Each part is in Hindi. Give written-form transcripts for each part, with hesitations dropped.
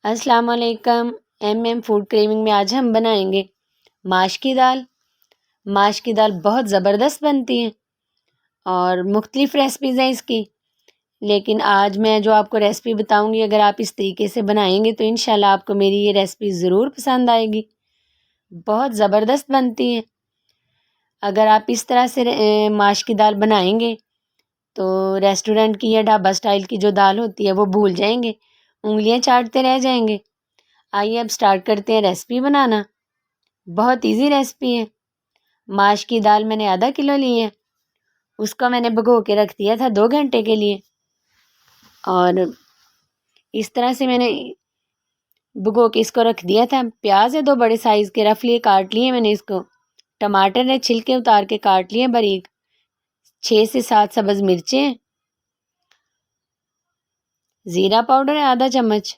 अस्सलाम वालेकुम। एम फूड क्रेविंग में आज हम बनाएंगे माश की दाल। माश की दाल बहुत ज़बरदस्त बनती है और मुख्तलिफ़ रेसिपीज़ हैं इसकी, लेकिन आज मैं जो आपको रेसिपी बताऊंगी, अगर आप इस तरीके से बनाएंगे तो इंशाल्लाह आपको मेरी ये रेसिपी ज़रूर पसंद आएगी। बहुत ज़बरदस्त बनती है। अगर आप इस तरह से माश की दाल बनाएंगे तो रेस्टोरेंट की या ढाबा स्टाइल की जो दाल होती है वो भूल जाएंगे, उंगलियां चाटते रह जाएंगे। आइए अब स्टार्ट करते हैं रेसिपी बनाना। बहुत इजी रेसिपी है। माश की दाल मैंने आधा किलो ली है, उसको मैंने भिगो के रख दिया था 2 घंटे के लिए। और इस तरह से मैंने भिगो के इसको रख दिया था। प्याज है 2 बड़े साइज़ के, रफली काट लिए मैंने इसको। टमाटर है छिलके उतार के काट लिए बारीक। 6 से 7 सब्ज़ मिर्चें। ज़ीरा पाउडर है आधा चम्मच।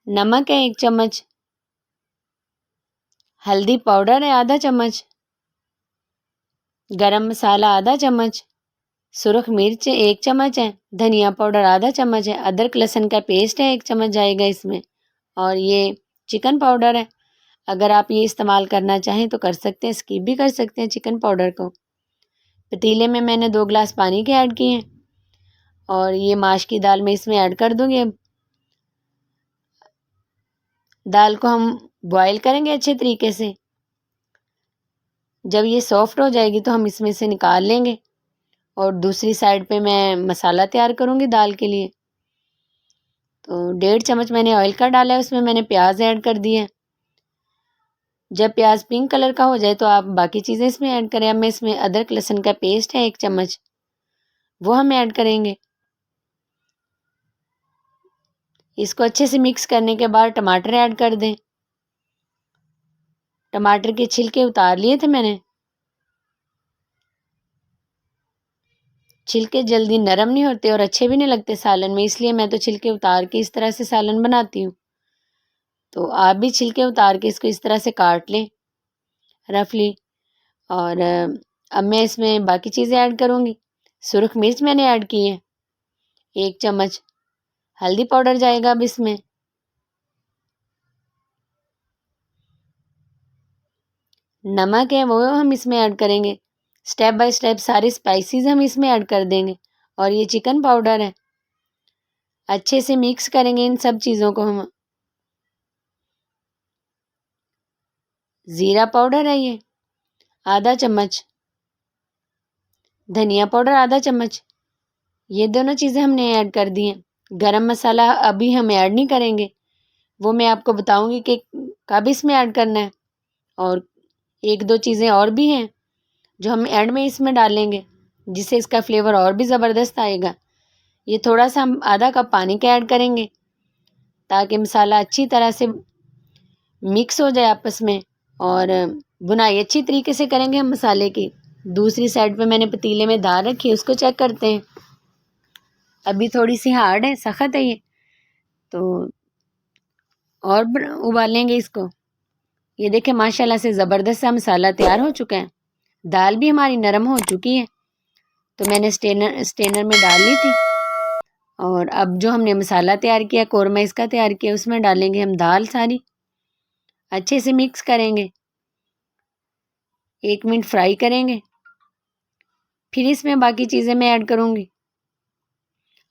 नमक है 1 चम्मच। हल्दी पाउडर है आधा चम्मच। गरम मसाला आधा चम्मच। सुरख मिर्च 1 चम्मच है। धनिया पाउडर आधा चम्मच है। अदरक लहसुन का पेस्ट है 1 चम्मच जाएगा इसमें। और ये चिकन पाउडर है। अगर आप ये इस्तेमाल करना चाहें तो कर सकते हैं, स्किप भी कर सकते हैं चिकन पाउडर को। पतीले में मैंने 2 गिलास पानी के ऐड किए हैं और ये माश की दाल में इसमें ऐड कर दूंगी। अब दाल को हम बॉयल करेंगे अच्छे तरीके से। जब ये सॉफ्ट हो जाएगी तो हम इसमें से निकाल लेंगे और दूसरी साइड पे मैं मसाला तैयार करूँगी दाल के लिए। तो 1.5 चम्मच मैंने ऑयल का डाला है, उसमें मैंने प्याज ऐड कर दिए हैं। जब प्याज पिंक कलर का हो जाए तो आप बाकी चीज़ें इसमें ऐड करें। अब मैं इसमें अदरक लहसुन का पेस्ट है 1 चम्मच, वो हम ऐड करेंगे। इसको अच्छे से मिक्स करने के बाद टमाटर ऐड कर दें। टमाटर के छिलके उतार लिए थे मैंने। छिलके जल्दी नरम नहीं होते और अच्छे भी नहीं लगते सालन में, इसलिए मैं तो छिलके उतार के इस तरह से सालन बनाती हूँ। तो आप भी छिलके उतार के इसको इस तरह से काट लें रफली। और अब मैं इसमें बाकी चीज़ें ऐड करूँगी। सुरख मिर्च मैंने ऐड की है 1 चम्मच। हल्दी पाउडर जाएगा अब इसमें। नमक है वो हम इसमें ऐड करेंगे। स्टेप बाय स्टेप सारे स्पाइसेस हम इसमें ऐड कर देंगे। और ये चिकन पाउडर है। अच्छे से मिक्स करेंगे इन सब चीज़ों को हम। ज़ीरा पाउडर है ये आधा चम्मच। धनिया पाउडर आधा चम्मच। ये दोनों चीज़ें हमने ऐड कर दी हैं। गरम मसाला अभी हम ऐड नहीं करेंगे, वो मैं आपको बताऊंगी कि कब इसमें ऐड करना है। और 1-2 चीज़ें और भी हैं जो हम ऐड में इसमें डालेंगे, जिससे इसका फ्लेवर और भी ज़बरदस्त आएगा। ये थोड़ा सा हम आधा कप पानी का ऐड करेंगे ताकि मसाला अच्छी तरह से मिक्स हो जाए आपस में। और बुनाई अच्छी तरीके से करेंगे हम मसाले की। दूसरी साइड पे मैंने पतीले में दाल रखी है, उसको चेक करते हैं। अभी थोड़ी सी हार्ड है, सख्त है ये, तो और उबालेंगे इसको। ये देखें माशाल्लाह से ज़बरदस्त सा मसाला तैयार हो चुका है। दाल भी हमारी नरम हो चुकी है, तो मैंने स्टेनर में डाल ली थी। और अब जो हमने मसाला तैयार किया, कौरमा इसका तैयार किया, उसमें डालेंगे हम दाल सारी। अच्छे से मिक्स करेंगे, 1 मिनट फ्राई करेंगे। फिर इसमें बाकी चीज़ें मैं ऐड करूँगी।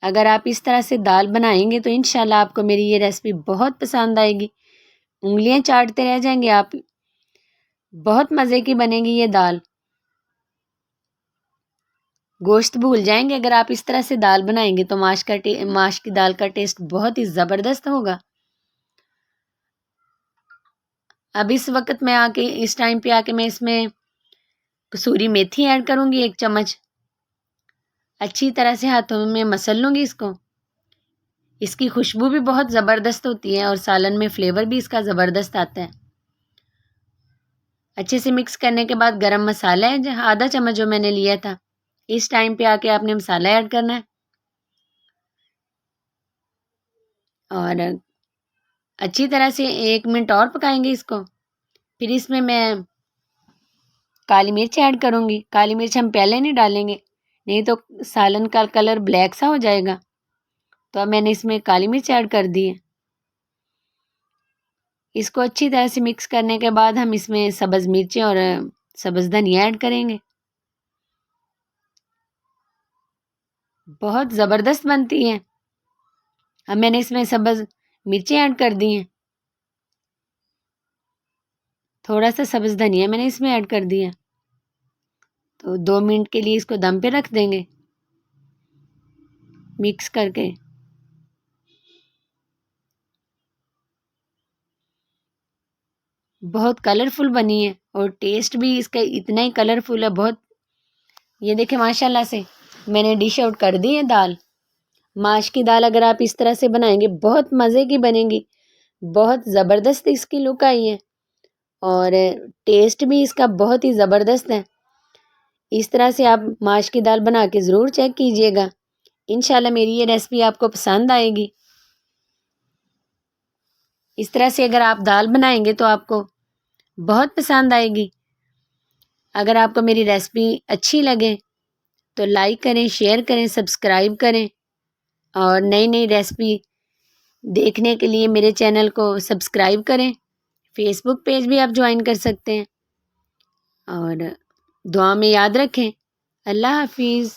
अगर आप इस तरह से दाल बनाएंगे तो इंशाल्लाह आपको मेरी ये रेसिपी बहुत पसंद आएगी। उंगलियां चाटते रह जाएंगे आप। बहुत मज़े की बनेगी ये दाल। गोश्त भूल जाएंगे अगर आप इस तरह से दाल बनाएंगे तो माश की दाल का टेस्ट बहुत ही ज़बरदस्त होगा। अब इस वक्त मैं आके इस टाइम पे आके मैं इसमें कसूरी मेथी ऐड करूँगी 1 चम्मच। अच्छी तरह से हाथों में मसल लूँगी इसको। इसकी खुशबू भी बहुत ज़बरदस्त होती है और सालन में फ्लेवर भी इसका ज़बरदस्त आता है। अच्छे से मिक्स करने के बाद गरम मसाला है आधा चम्मच जो मैंने लिया था, इस टाइम पे आके आपने मसाला ऐड करना है। और अच्छी तरह से 1 मिनट और पकाएंगे इसको। फिर इसमें मैं काली मिर्च ऐड करूँगी। काली मिर्च हम पहले नहीं डालेंगे, नहीं तो सालन का कलर ब्लैक सा हो जाएगा। तो अब मैंने इसमें काली मिर्च ऐड कर दी है। इसको अच्छी तरह से मिक्स करने के बाद हम इसमें सब्ज़ मिर्चें और सब्ज़ धनिया ऐड करेंगे। बहुत ज़बरदस्त बनती है। अब मैंने इसमें सब्ज़ मिर्चें ऐड कर दी हैं, थोड़ा सा सब्ज़ धनिया मैंने इसमें ऐड कर दिया। तो 2 मिनट के लिए इसको दम पे रख देंगे मिक्स करके। बहुत कलरफुल बनी है और टेस्ट भी इसका इतना ही कलरफुल है बहुत। ये देखें माशाल्लाह से मैंने डिश आउट कर दी है दाल। माश की दाल अगर आप इस तरह से बनाएंगे बहुत मज़े की बनेगी, बहुत ज़बरदस्त इसकी लुक आई है और टेस्ट भी इसका बहुत ही ज़बरदस्त है। इस तरह से आप माश की दाल बना के ज़रूर चेक कीजिएगा। इंशाल्लाह मेरी ये रेसिपी आपको पसंद आएगी। इस तरह से अगर आप दाल बनाएंगे तो आपको बहुत पसंद आएगी। अगर आपको मेरी रेसिपी अच्छी लगे तो लाइक करें, शेयर करें, सब्सक्राइब करें और नई नई रेसिपी देखने के लिए मेरे चैनल को सब्सक्राइब करें। फेसबुक पेज भी आप ज्वाइन कर सकते हैं और दुआ में याद रखें। अल्लाह हाफिज़।